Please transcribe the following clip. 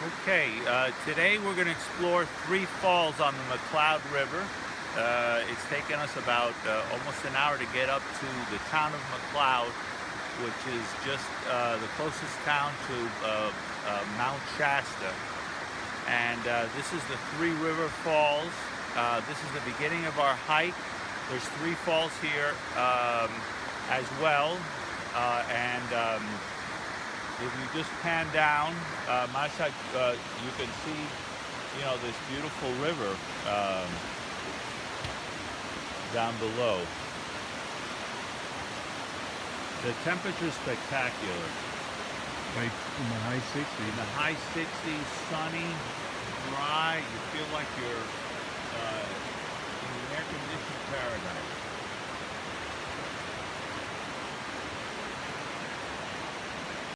Okay, today we're going to explore three falls on the McCloud River. It's taken us about almost an hour to get up to the town of McCloud, which is just the closest town to Mount Shasta. And this is the Three River Falls. This is the beginning of our hike. There's three falls here as well. And if you just pan down, Masha, you can see, this beautiful river down below. The temperature's spectacular. Like in the high 60s. In the high 60s, sunny, dry. You feel like you're in an air-conditioned paradise.